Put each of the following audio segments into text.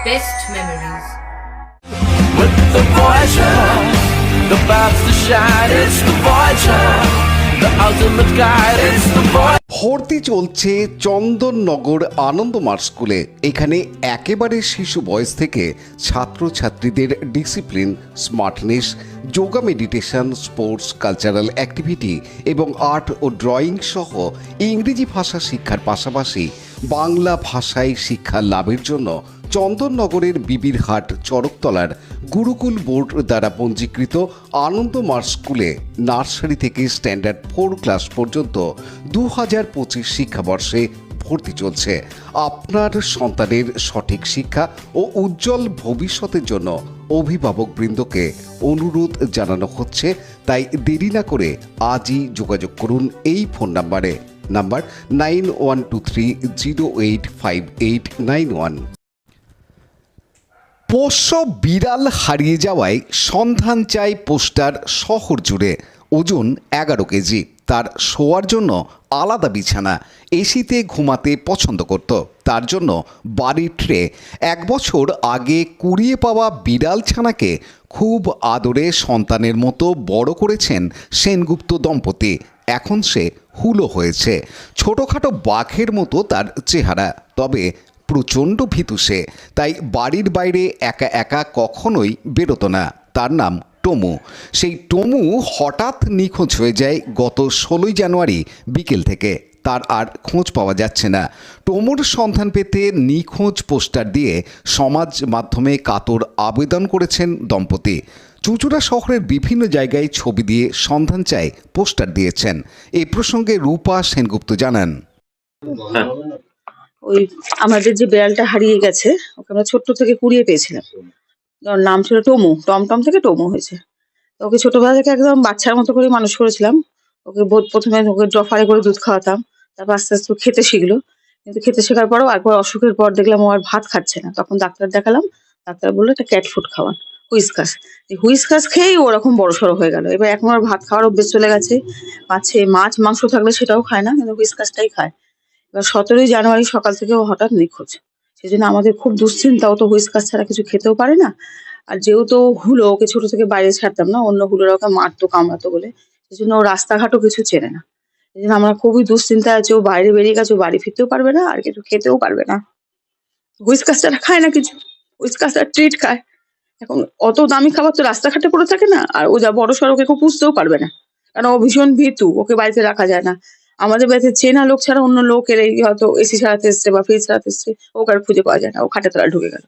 best memories. With the Voyager, the path to shine, it's the Voyager, the ultimate guide, it's the Voyager. ভর্তি চলছে চন্দননগর আনন্দমার্গ স্কুলে। এখানে একেবারে শিশু বয়স থেকে ছাত্রছাত্রীদের discipline, smartness, yoga, meditation, sports, cultural activity এবং আর্ট ও ড্রয়িং সহ ইংরেজি ভাষা শিক্ষার পাশাপাশি বাংলা ভাষায় শিক্ষা লাভের জন্য চন্দননগরের বিবিরহাট চড়কতলার গুরুকুল বোর্ড দ্বারা পঞ্জীকৃত আনন্দমার্গ স্কুলে নার্সারি থেকে স্ট্যান্ডার্ড 4 ক্লাস পর্যন্ত 2025 শিক্ষাবর্ষে ভর্তি চলছে। আপনার সন্তানের সঠিক শিক্ষা ও উজ্জ্বল ভবিষ্যতের জন্য অভিভাবকবৃন্দকে অনুরোধ জানানো হচ্ছে, তাই দেরি না করে আজই যোগাযোগ করুন এই ফোন নাম্বার 9123085891। পোষ্য বিড়াল হারিয়ে যাওয়ায় সন্ধান চায় পোস্টার শহর জুড়ে। ওজন 11 কেজি, তার শোয়ার জন্য আলাদা বিছানা, এসিতে ঘুমাতে পছন্দ করত। তার জন্য বাড়ির ট্রে। 1 বছর আগে কুড়িয়ে পাওয়া বিড়াল ছানাকে খুব আদরে সন্তানের মতো বড় করেছেন সেনগুপ্ত দম্পতি। এখন সে হুলো হয়েছে। ছোটোখাটো বাঘের মতো তার চেহারা, তবে প্রচণ্ড ভীতু সে। তাই বাড়ির বাইরে একা একা কখনোই বেরোতো না। তার নাম টমু। সেই টমু হঠাৎ নিখোঁজ হয়ে যায় গত 16 জানুয়ারি বিকেল থেকে। তার আর খোঁজ পাওয়া যাচ্ছে না। টমুর সন্ধান পেতে নিখোঁজ পোস্টার দিয়ে সমাজ মাধ্যমে কাতর আবেদন করেছেন দম্পতি। চুঁচুড়া শহরের বিভিন্ন জায়গায় ছবি দিয়ে সন্ধান চায় পোস্টার দিয়েছেন। এই প্রসঙ্গে রূপা সেনগুপ্ত জানান, ওই আমাদের যে বিড়ালটা হারিয়ে গেছে, ওকে আমরা ছোট্ট থেকে কুড়িয়ে পেয়েছিলাম। ওর নাম ছিল টমু। টমটম থেকে টমু হয়েছে। ওকে ছোটবেলা থেকে একদম বাচ্চার মতো করে মানুষ করেছিলাম। ওকে প্রথমে ওকে ড্রফারে করে দুধ খাওয়াতাম, তারপর আস্তে আস্তে ও খেতে শিখলো। কিন্তু খেতে শেখার পরেও একবার অসুখের পর দেখলাম ও আর ভাত খাচ্ছে না। তখন ডাক্তার দেখালাম। ডাক্তার বললো এটা ক্যাট ফুড খাওয়ান, হুইসকাস। এই হুইসকাস খেয়েই ওরকম বড়সড় হয়ে গেল। এবার এখন আর ভাত খাওয়ার অভ্যেস চলে গেছে। মাছ মাংস থাকলে সেটাও খায় না, কিন্তু হুইসকাসটাই খায়। এবার 17 জানুয়ারি সকাল থেকে ও হঠাৎ নিখোঁজ। সেজন্য আমাদের খুব দুশ্চিন্তা। ও তো হুইসকাস ছাড়া কিছু খেতেও পারে না। আর যেহেতু হুলো, ওকে ছোট থেকে বাইরে ছাড়তাম না, অন্য হুলোরা ওকে মারতো, কামড়াতো বলে। সেজন্য ও রাস্তাঘাটও কিছু চেনে না। সেজন্য আমরা খুবই দুশ্চিন্তায় আছি। ও বাইরে বেরিয়ে গেছে, ও বাড়ি ফিরতেও পারবে না, আর কিছু খেতেও পারবে না। হুইসকাস ছাড়া খায় না কিছু। হুইসকাস আর ট্রিট খায়। এখন অত দামি খাবার তো রাস্তাঘাটে পড়ে থাকে না, আর ও যা বড় সড়, ওকে কেউ পুষতেও পারবে না, কারণ ও ভীষণ ভীতু। ওকে বাড়িতে রাখা যায় না। আমাদের বাড়িতে চেনা লোক ছাড়া অন্য লোক এলে হয়তো এসি সারাতে এসছে বা ফ্রিজ সারাতে এসছে, ওকে আর খুঁজে পাওয়া যায় না। ও খাটের তলায় ঢুকে গেল।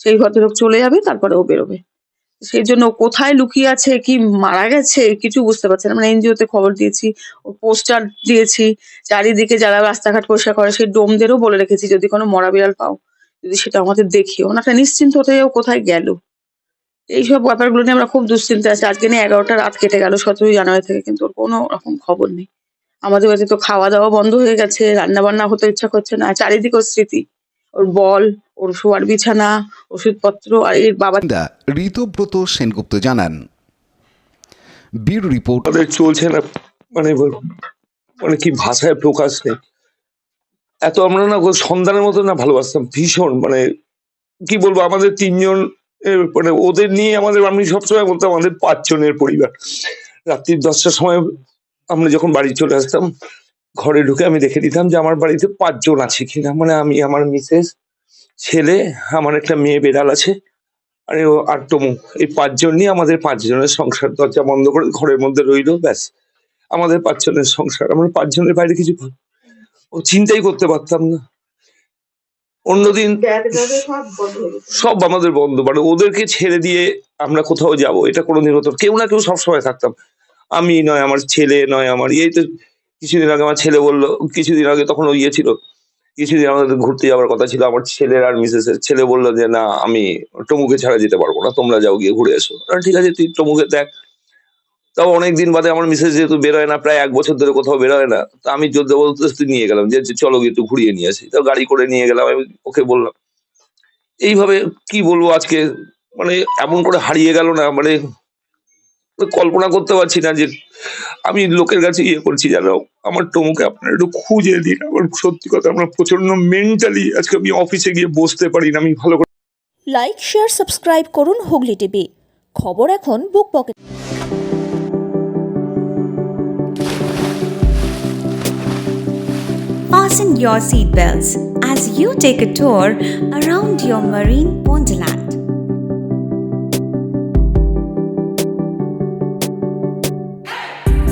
সেই ভদ্রলোক চলে যাবে, তারপরে ও বেরোবে। সেই জন্য ও কোথায় লুকিয়ে আছে, কি মারা গেছে, কিছু বুঝতে পারছে না। আমরা এনজিও তে খবর দিয়েছি, ও পোস্টার দিয়েছি। চারিদিকে যারা রাস্তাঘাট পরিষ্কার করে সেই ডোমদেরও বলে রেখেছি, যদি কোনো মরা বিড়াল পাও, যদি সেটা আমাদের দেখিও। ওনারা নিশ্চিন্ত হতে ও কোথায় গেল। এইসব ব্যাপারগুলো নিয়ে আমরা খুব দুশ্চিন্তায় আছি। আজকে নিয়ে 11টা রাত কেটে গেল 17 জানুয়ারি থেকে, কিন্তু ওর কোনো রকম খবর নেই। আমাদের বাড়িতে তো খাওয়া দাওয়া বন্ধ হয়ে গেছে, রান্না বান্না হতে ইচ্ছা করছে না। চারিদিকে ওর স্মৃতি, ওর বল, ওর শোয়ার বিছানা, ওষুধপত্র, আর এর বাবা। ঋতুব্রত সেনগুপ্ত জানান, ব্যুরো রিপোর্ট। আমাদের চলছে না, মানে মানে কি ভাষায় প্রকাশ নেই। এত আমরা না সন্তানের মতো না ভালোবাসতাম ভীষণ। মানে কি বলবো, আমাদের 3 জন, মানে ওদের নিয়ে আমি সবসময় বলতাম আমাদের 5 জনের পরিবার। রাত্রি 10টার সময় আমরা যখন বাড়ি চলে আসতাম, ঘরে ঢুকে আমি দেখে দিতাম যে আমার বাড়িতে 5 জন আছে কিনা। মানে আমি, আমার মিসেস, ছেলে, আমার একটা মেয়ে বেড়াল আছে, আর টমু। এই 5 জন নিয়ে আমাদের 5 জনের সংসার। দরজা বন্ধ করে ঘরের মধ্যে রইলো, ব্যাস। আমাদের 5 জনের সংসার। আমরা 5 জনের বাইরে কিছু ও চিন্তাই করতে পারতাম না। অন্যদিন সব আমাদের বন্ধ। মানে ওদেরকে ছেড়ে দিয়ে আমরা কোথাও যাব, এটা কোনোদিন হতো। কেউ না কেউ সবসময় থাকতাম। আমি নয় আমার ছেলে, নয় আমার এই তো কিছুদিন আগে আমার ছেলে বললো, কিছুদিন আগে তখন ওই ছিল, কিছুদিন আমাদের ঘুরতে যাওয়ার কথা ছিল আমার ছেলের আর মিসেসের। ছেলে বললো যে না, আমি টমুকে ছাড়া যেতে পারবো না, তোমরা যাও, গিয়ে ঘুরে এসো। ঠিক আছে, তুই টমুকে দেখ। তাও অনেকদিন বাদে আমার মিসেস যেহেতু বেরোয় না, প্রায় 1 বছর ধরে কোথাও বেরোয় না, তা আমি জবরদস্তি নিয়ে গেলাম যে চলো গিয়ে একটু ঘুরিয়ে নিয়ে আসি। তো গাড়ি করে নিয়ে গেলাম, আমি ওকে বললাম। এইভাবে কি বলবো আজকে, মানে এমন করে হারিয়ে গেল না, মানে কল্পনা করতে পারছি না যে আমি লোকের কাছে করছি, জানো আমার টমুকে আপনারা একটু খুঁজে দিন। আমার সত্যি কথা, আমরা প্রচন্ড মেন্টালি আজকে আমি অফিসে গিয়ে বসতে পারি না, আমি ভালো করে। লাইক, শেয়ার, সাবস্ক্রাইব করুন হুগলি টিভি। খবর এখন বুক pocket. Fasten your seatbelts as you take a tour around your marine wonderland.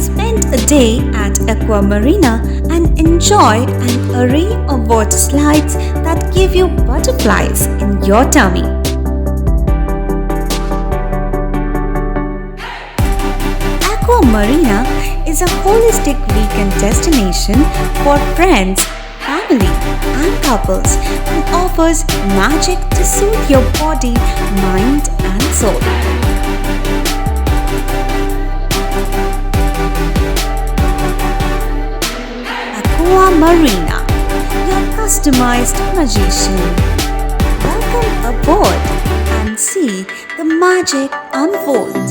Spend a day at Aqua Marina and enjoy an array of water slides that give you butterflies in your tummy. Aqua Marina is a holistic weekend destination for friends, family, and couples and offers magic to soothe your body, mind, and soul. Aqua Marina, your customized magician. Welcome aboard and see the magic unfold.